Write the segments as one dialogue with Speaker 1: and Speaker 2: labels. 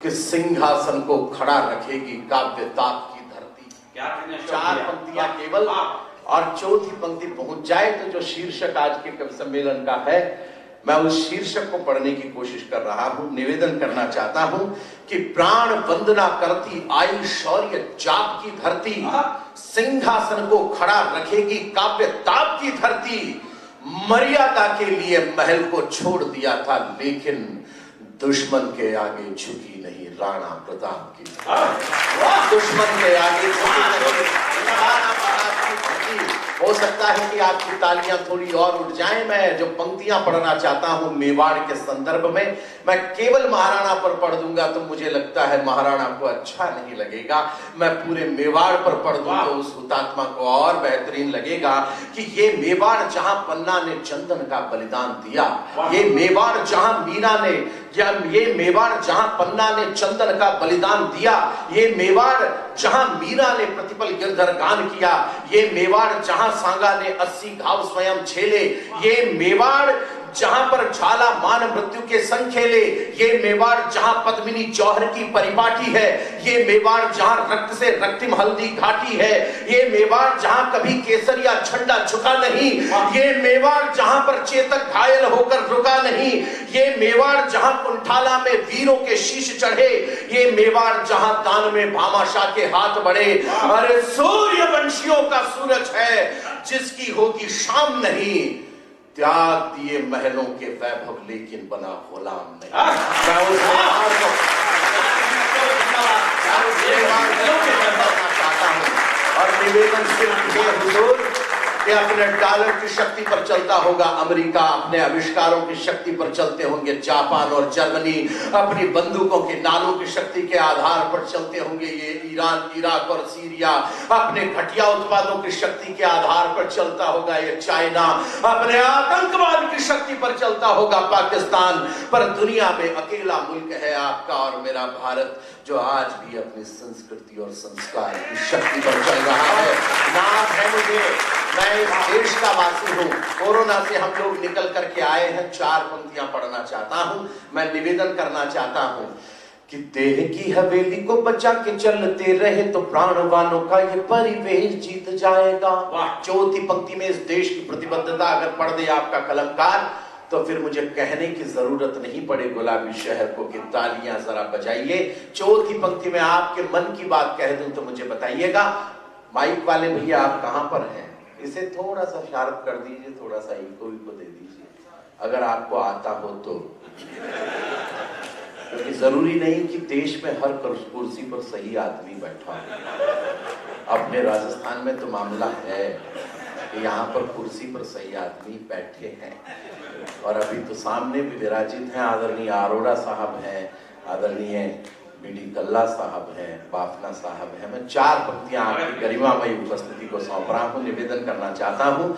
Speaker 1: कि सिंहासन को खड़ा रखेगी काव्य ताप की धरती। चार पंक्तियां केवल और चौथी पंक्ति पहुंच जाए तो जो शीर्षक आज के कवि सम्मेलन का है, मैं उस शीर्षक को पढ़ने की कोशिश कर रहा हूं। निवेदन करना चाहता हूं कि प्राण वंदना करती आई शौर्य जाप की धरती, सिंहासन को खड़ा रखेगी काव्य ताप की धरती। मर्यादा के लिए महल को छोड़ दिया था, लेकिन दुश्मन के आगे झुकी नहीं राणा प्रताप की। दुश्मन के आगे झुकी नहीं राणा प्रताप की धरती। हो सकता है कि आपकी तालियां थोड़ी और उठ जाएं। मैं जो पंक्तियां पढ़ना चाहता हूं मेवाड़ के संदर्भ में, मैं केवल महाराणा पर पढ़ दूंगा तो मुझे लगता है महाराणा को अच्छा नहीं लगेगा। मैं पूरे मेवाड़ पर पढ़ दूं तो उस हुतात्मा को और बेहतरीन लगेगा कि ये मेवाड़ जहां पन्ना ने चंदन का बलिदान दिया, ये मेवाड़ जहां मीना ने, ये मेवाड़ जहां पन्ना ने चंदन का बलिदान दिया, ये मेवाड़ जहां मीरा ने प्रतिपल गिरधर गान किया, ये मेवाड़ जहां सांगा ने 80 घाव स्वयं झेले, ये मेवाड़ जहां पर झाला मान मृत्यु के संग खेले, ये मेवाड़ जहां पद्मिनी जौहर की परिपाटी है, ये मेवाड़ जहां रक्त से रक्तिम हल्दी घाटी है, ये मेवाड़ जहां कभी केसरिया झंडा झुका नहीं, ये मेवाड़ जहां पर चेतक घायल होकर रुका नहीं, ये मेवाड़ जहां कुंठाला में वीरों के शीश चढ़े, ये मेवाड़ जहां दान में भामाशाह के हाथ बढ़े। अरे सूर्यवंशियों का सूरज है जिसकी होगी शाम नहीं, त्याग दिए महलों के वैभव लेकिन बना गुलाम नहीं। मैं उस चाहता हूं और निवेदन सिर्फ ये हुजूर कि अपने डॉलर की शक्ति पर चलता होगा अमेरिका, अपने आविष्कारों की शक्ति पर चलते होंगे जापान और जर्मनी, अपनी बंदूकों के नालों की शक्ति के आधार पर चलते होंगे ये ईरान, इराक और सीरिया, अपने घटिया उत्पादों की शक्ति के आधार पर चलता होगा ये चाइना, अपने आतंकवाद की शक्ति पर चलता होगा पाकिस्तान। पर दुनिया में अकेला मुल्क है आपका और मेरा भारत जो आज भी अपनी संस्कृति और संस्कार की शक्ति पर चल रहा है। नाम है मुझे, मैं इस देश का वासी हूं। कोरोना से हम लोग निकल करके आए हैं। चार पंक्तियां पढ़ना चाहता हूं। मैं निवेदन करना चाहता हूं कि देह की हवेली को बचा के चलते रहे तो प्राणवानों का ये परिवेश जीत जाएगा। चौथी पंक्ति में इस देश की प्रतिबद्धता अगर पढ़ दे आपका कलमकार तो फिर मुझे कहने की जरूरत नहीं पड़े गुलाबी शहर को कि तालियां जरा बजाइए। चौथी पंक्ति में आपके मन की बात कह दूं तो मुझे बताइएगा। माइक वाले भैया आप कहां पर हैं? इसे थोड़ा सा शार्प कर दीजिए, थोड़ा सा इको दे दीजिए अगर आपको आता हो तो, क्योंकि जरूरी नहीं कि देश में हर कुर्सी पर सही आदमी बैठा हो। अपने राजस्थान में तो मामला है कि यहाँ पर कुर्सी पर सही आदमी बैठे हैं और अभी तो सामने भी विराजित हैं। आदरणीय अरोड़ा साहब हैं, आदरणीय बीडी कल्ला साहब हैं, बाफना साहब हैं। मैं चार पंक्तियां आपकी गरिमामयी उपस्थिति को सौंप रहा हूं। निवेदन करना चाहता हूं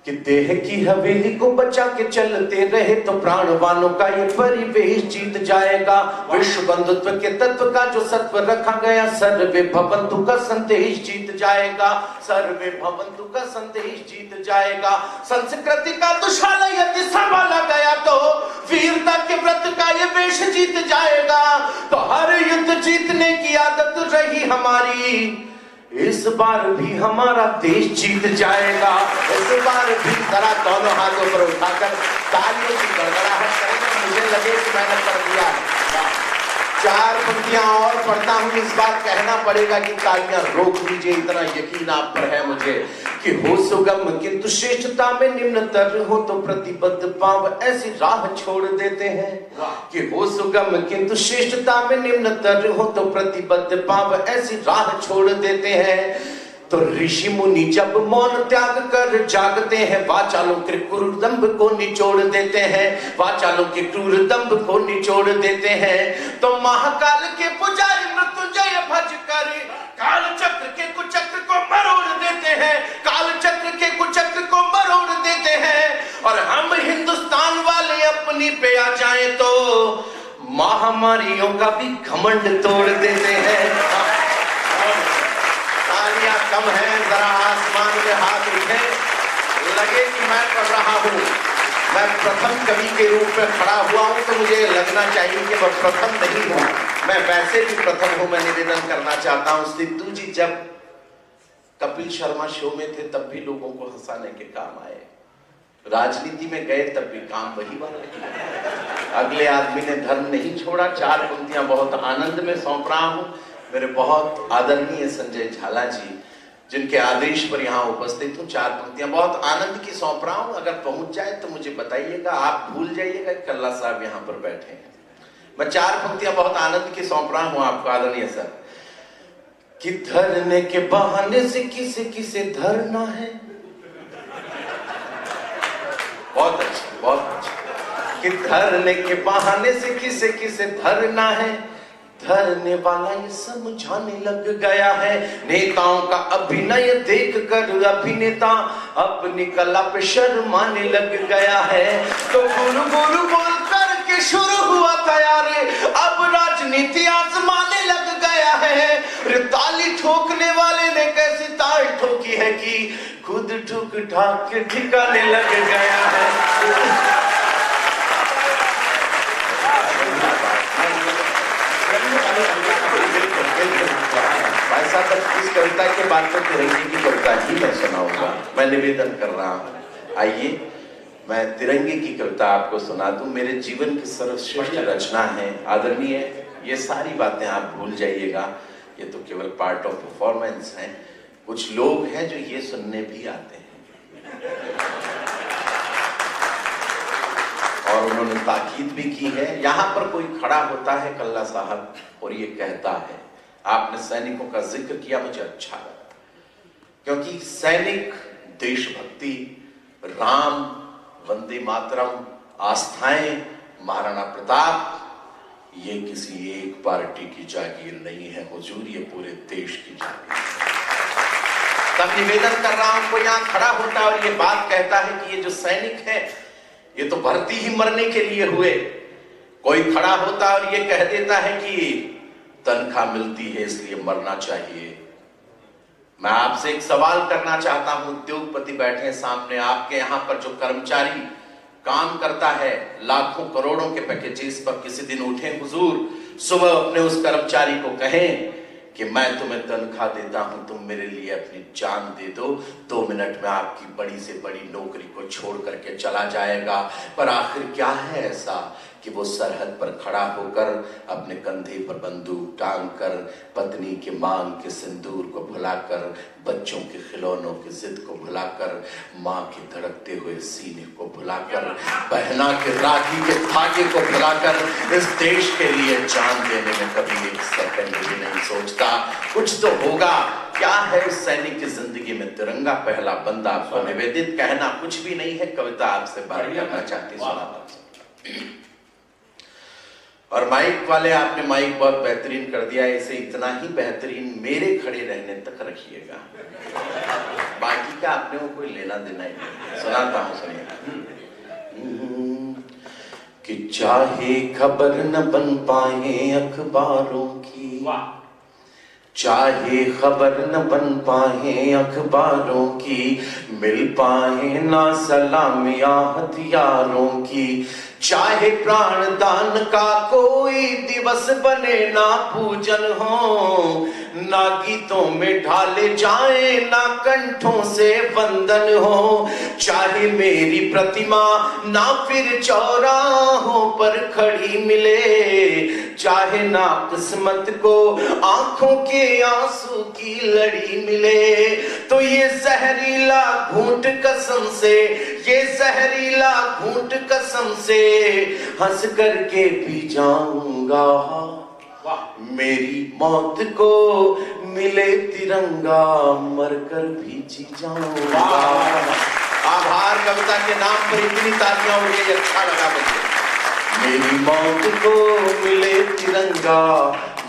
Speaker 1: कि देह की हवेली को बचा के चलते रहे तो प्राणवानों का ये परिवेश जीत जाएगा। विश्व बंधुत्व के तत्व का जो सत्व रखा गया, सर्वे भवन्तु का संदेश जीत जाएगा। सर्वे भवन्तु का संदेश जीत जाएगा। संस्कृति का दुशाला यदि संभाला गया तो वीरता के व्रत का ये वेश जीत जाएगा। तो हर युद्ध जीतने की आदत रही हमारी, इस बार भी हमारा देश जीत जाएगा। इस बार भी जरा दोनों हाथों पर उठाकर तालियों की गड़गड़ाहट करेंगे। मुझे लगे कि मैंने कर दिया। चार पंक्तियां और पढ़ता हूं। इस बार कहना पड़ेगा कि तालियां रोक लीजिए, इतना यकीन आप पर है मुझे कि हो सुगम किंतु श्रेष्ठता में निम्नतर हो तो प्रतिबद्ध पाव ऐसी राह छोड़ देते हैं। कि हो सुगम किंतु श्रेष्ठता में निम्नतर हो तो प्रतिबद्ध पाव ऐसी राह छोड़ देते हैं। तो ऋषि मुनि जब मौन त्याग कर जागते हैं, वाचालों के क्रूर दंभ को निचोड़ देते हैं। वाचालों के क्रूर दंभ को निचोड़ देते हैं। तो महाकाल के पुजारी मृत्युंजय भज कर काल चक्र के कुचक्र को मरोड़ देते हैं। काल चक्र के कुचक्र को मरोड़ देते हैं। और हम हिंदुस्तान वाले अपनी पे आ जाएं तो महामारियों का भी घमंड तोड़ देते हैं। तालियां कम है, जरा आसमान में हाथ उठे, लगे कि मैं पढ़ रहा हूं। मैं प्रथम कवि के रूप में खड़ा हुआ हूं तो मुझे लगना चाहिए कि मैं प्रथम नहीं हूं, मैं वैसे भी प्रथम हूं। मैं निवेदन करना चाहता हूं, सिद्धू जी जब कपिल शर्मा शो में थे तब भी लोगों को हंसाने के काम आए, राजनीति में गए तब भी काम वही वाला किया। अगले आदमी ने धर्म नहीं छोड़ा। 4 पंक्तियां बहुत आनंद में सौंप रहा हूं मेरे बहुत आदरणीय संजय झाला जी, जिनके आदेश पर यहाँ उपस्थित हूँ। 4 पंक्तियां बहुत आनंद की सौंप रहा हूं। अगर पहुंच जाए तो मुझे बताइएगा, आप भूल जाइएगा कल्ला साहब यहाँ पर बैठे हैं। मैं 4 पंक्तियां बहुत आनंद की सौंप रहा हूं आपको आदरणीय सर। कि धरने के बहाने से किसे किसे धरना है, बहुत अच्छा, बहुत अच्छा। कि धरने के बहाने से किसे किसे धरना है, धरने वाला ये समझाने लग गया है। नेताओं का अभिनय देख कर अभिनेता अपनी कला पे शर्माने लग गया है। तो गुरु गुरु बोल करके शुरू हुआ तैयारी, अब राजनीति आजमाने लग गया है। ताली ठोकने वाले ने कैसी ताल ठोकी है कि खुद ठुक ठाक के ठिकाने लग गया है। भाई साहब इस कविता के बाद तो तिरंगे की कविता ही मैं सुनाऊंगा, मैं निवेदन कर रहा हूं। आइए मैं तिरंगे की कविता आपको सुना दूं। मेरे जीवन की सर्वश्रेष्ठ रचना है आदरणीय। ये सारी बातें आप भूल जाइएगा, ये तो केवल पार्ट ऑफ परफॉर्मेंस है। कुछ लोग हैं जो ये सुनने भी आते हैं और उन्होंने ताकीद भी की है। यहां पर कोई खड़ा होता है कल्ला साहब और ये कहता है, आपने सैनिकों का जिक्र किया, मुझे अच्छा लगा, क्योंकि सैनिक देशभक्ति, राम, वंदे मातरम, आस्थाएं, महाराणा प्रताप, ये किसी एक पार्टी की जागीर नहीं है हुजूर, ये पूरे देश की जागीर है। तब निवेदन कर रहा हूं, कोई यहां खड़ा होता है और ये बात कहता है कि ये जो सैनिक है ये तो भर्ती ही मरने के लिए हुए। कोई खड़ा होता है और ये कह देता है कि तनख्वाह मिलती है इसलिए मरना चाहिए। मैं आपसे एक सवाल करना चाहता हूं, उद्योगपति बैठे सामने, आपके यहां पर जो कर्मचारी काम करता है लाखों करोड़ों के पैकेजेस पर, किसी दिन उठे हुजूर, सुबह अपने उस कर्मचारी को कहें कि मैं तुम्हें तनख्वाह देता हूं, तुम मेरे लिए अपनी जान दे दो, 2 मिनट में आपकी बड़ी से बड़ी नौकरी को छोड़ करके चला जाएगा। पर आखिर क्या है ऐसा कि वो सरहद पर खड़ा होकर अपने कंधे पर बंदूक टांग कर, पत्नी के मांग के सिंदूर को भुलाकर, बच्चों के खिलौनों की जिद को भुलाकर, माँ के धड़कते हुए सीने को भुलाकर, बहना के राखी के धागे को भुलाकर इस देश के लिए जान देने में कभी एक सेकंड भी नहीं सोचता। कुछ तो होगा। क्या है इस सैनिक की जिंदगी में तिरंगा, पहला बंदा। आपको निवेदित कहना कुछ भी नहीं है, कविता आपसे बात करना चाहती, सुना। और माइक वाले, आपने माइक बहुत बेहतरीन कर दिया, इसे इतना ही बेहतरीन मेरे खड़े रहने तक रखिएगा, बाकी का आपने वो कोई लेना देना ही नहीं। सुनाता हूं, सुनिए। कि चाहे खबर न बन पाए अखबारों की, चाहे खबर न बन पाए अखबारों की, मिल पाए ना सलामिया हथियारों की, चाहे प्राण दान का कोई दिवस बने ना पूजन हो, ना गीतों में ढाले जाए ना कंठों से वंदन हो, चाहे मेरी प्रतिमा ना फिर चौराहों पर खड़ी मिले, चाहे ना किस्मत को आंखों के आंसू की लड़ी मिले, तो ये जहरीला घूंट कसम से, ये जहरीला घूंट कसम से हंस करके पी जाऊंगा, मेरी मौत को मिले तिरंगा, मरकर भी जी जाऊंगा। आभार। कविता के नाम पर इतनी तालियां हो गई, अच्छा लगा मुझे। मेरी मौत को मिले तिरंगा,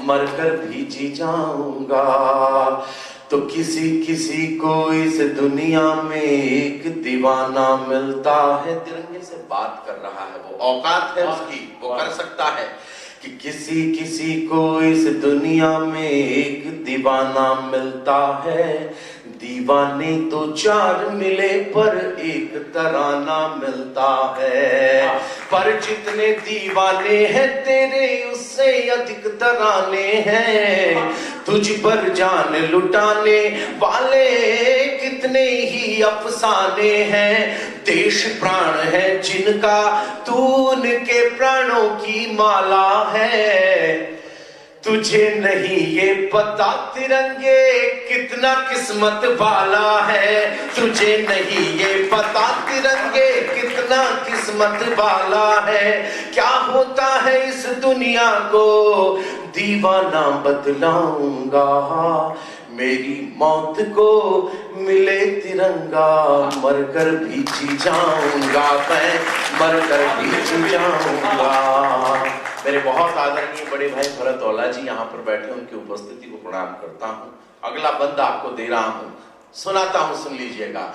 Speaker 1: मरकर भी जी जाऊंगा। तो किसी किसी को इस दुनिया में एक दीवाना मिलता है, तिरंगे से बात कर रहा है, वो औकात है उसकी, वो कर सकता है कि किसी किसी को इस दुनिया में एक दीवाना मिलता है, दीवाने तो चार मिले पर एक तराना मिलता है, पर जितने दीवाने हैं तेरे उससे अधिक तराने हैं। तुझ पर जान लुटाने वाले कितने ही अफसाने हैं, देश प्राण है जिनका तू उनके प्राणों की माला है। तुझे नहीं ये पता तिरंगे कितना किस्मत वाला है, तुझे नहीं ये पता तिरंगे कितना किस्मत वाला है। क्या होता है इस दुनिया को दीवाना बदलाऊंगा, मेरी मौत को मिले तिरंगा, मरकर भी जी जाऊंगा, मैं मरकर भी जी जाऊंगा। मेरे बहुत आदरणीय बड़े भाई भरत औला जी यहाँ पर बैठे, उनकी उपस्थिति को प्रणाम करता हूँ। अगला बंद आपको दे रहा हूँ, सुनाता हूँ, सुन लीजिएगा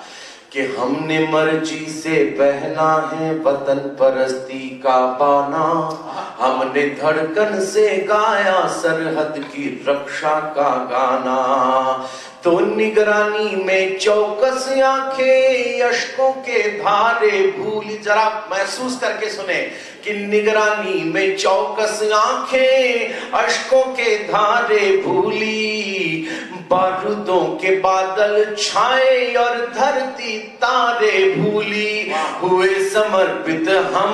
Speaker 1: कि हमने मर्जी से पहना है वतन परस्ती का बाना, हमने धड़कन से गाया सरहद की रक्षा का गाना। तो निगरानी में चौकस आंखें अश्कों के धारे भूली, जरा महसूस करके सुने कि निगरानी में चौकस आंखें अश्कों के धारे भूली, बारूदों के बादल छाए और धरती तारे भूली, हुए समर्पित हम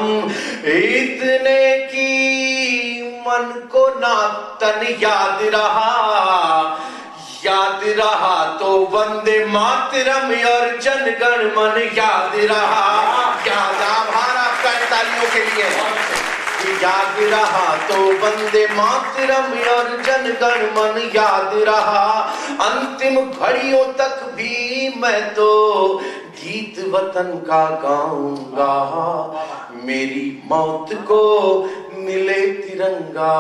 Speaker 1: इतने की मन को ना तन याद रहा तो वंदे मातरम और जनगण मन याद रहा। याद आभार आपका तालियों के लिए, याद रहा तो वंदे मातरम और जनगण मन याद रहा। अंतिम घड़ियों तक भी मैं तो गीत वतन का गाऊंगा, मेरी मौत को मिले तिरंगा,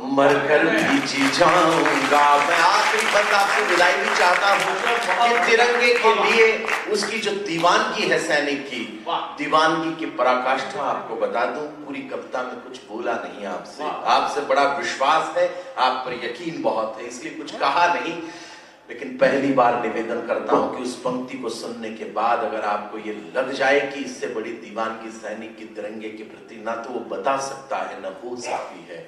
Speaker 1: मरकर भी जी जाऊंगा। मैं आखिरी बंद आपसे विदाई भी चाहता हूँ कि तिरंगे के लिए उसकी जो दीवानगी है सैनिक की, दीवानगी की पराकाष्ठा आपको बता दूं, पूरी कविता में कुछ बोला नहीं आपसे, आपसे बड़ा विश्वास है, आप पर यकीन बहुत है, इसलिए कुछ कहा नहीं। लेकिन पहली बार निवेदन करता हूं कि उस पंक्ति को सुनने के बाद अगर आपको ये लग जाए कि इससे बड़ी दीवानगी सैनिक की तिरंगे के प्रति ना तो वो बता सकता है न हो सकती है,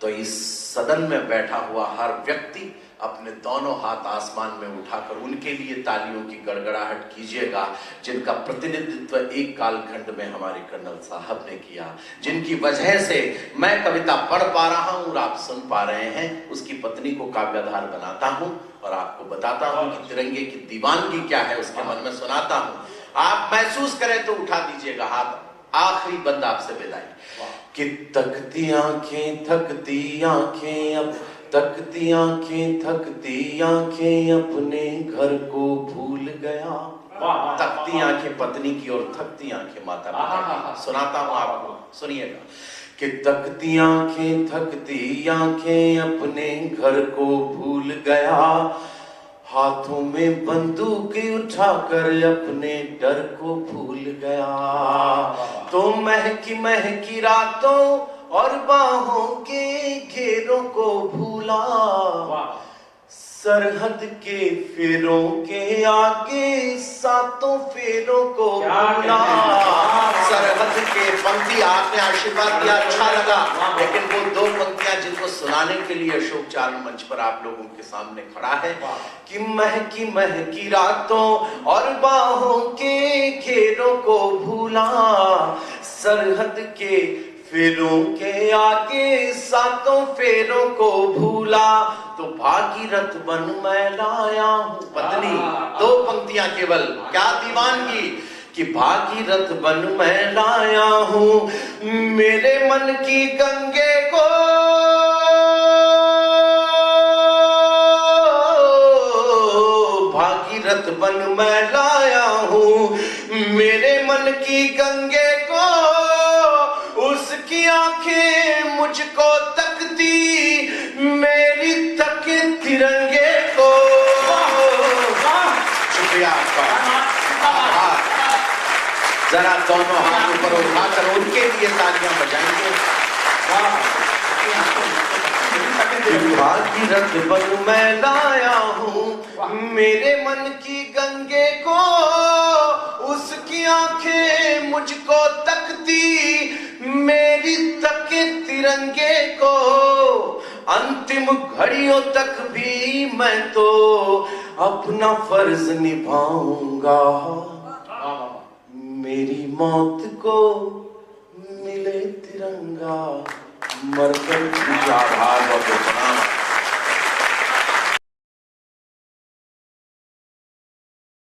Speaker 1: तो इस सदन में बैठा हुआ हर व्यक्ति अपने दोनों हाथ आसमान में उठाकर उनके लिए तालियों की गड़गड़ाहट कीजिएगा, जिनका प्रतिनिधित्व एक कालखंड में हमारे कर्नल साहब ने किया, जिनकी वजह से मैं कविता पढ़ पा रहा हूं और आप सुन पा रहे हैं। उसकी पत्नी को काव्याधार बनाता हूं और आपको बताता हूं कि तिरंगे की दीवानगी क्या है, उसके मन में सुनाता हूं। आप महसूस करें तो उठा दीजिएगा हाथ। आखिरी बंद आपसे विदाई कि तकती आंखें थकती आंखें, अब तकती आंखें थकती आंखें, अपने घर को भूल गया। तकती आंखें पत्नी की और थकती आंखें माता पिता की। सुनाता हूं आपको, सुनिएगा कि तकती आंखें थकती आंखें, अपने घर को भूल गया, हाथों में बंदूक उठाकर अपने डर को भूल गया। तो महकी रातों और बाहों के घेरों को भूला, सरहद के फेरों के आगे सातों फेरों को भूला। सरहद के पंक्ति आपने आशीर्वाद दिया, अच्छा लगा, लेकिन वो दो पंक्तियां जिनको सुनाने के लिए अशोक चारण मंच पर आप लोगों के सामने खड़ा है कि महकी रातों और बाहों के घेरों को भूला, सरहद के फेरों के आगे सातों फेरों को भूला, तो भागीरथ बन मैं लाया हूं। पत्नी, दो पंक्तियां केवल, क्या दीवानगी कि भागीरथ बन मैं लाया हूं, मेरे मन की गंगे को भागीरथ बन मैं लाया हूं, मेरे मन की गंगे को उसकी आंखें मुझको तकती, मेरी तके तिरंगे को। शुक्रिया आपका, जरा दोनों हाथ ऊपर उठाकर उनके लिए तालियां बजाएंगे। भागीरथ बन मैं लाया हूँ मेरे मन की गंगे को, उसकी आंखें मुझको तकती मेरी तके तिरंगे को, अंतिम घड़ियों तक भी मैं तो अपना फर्ज निभाऊंगा, मेरी मौत को मिले तिरंगा, मरकर आभार और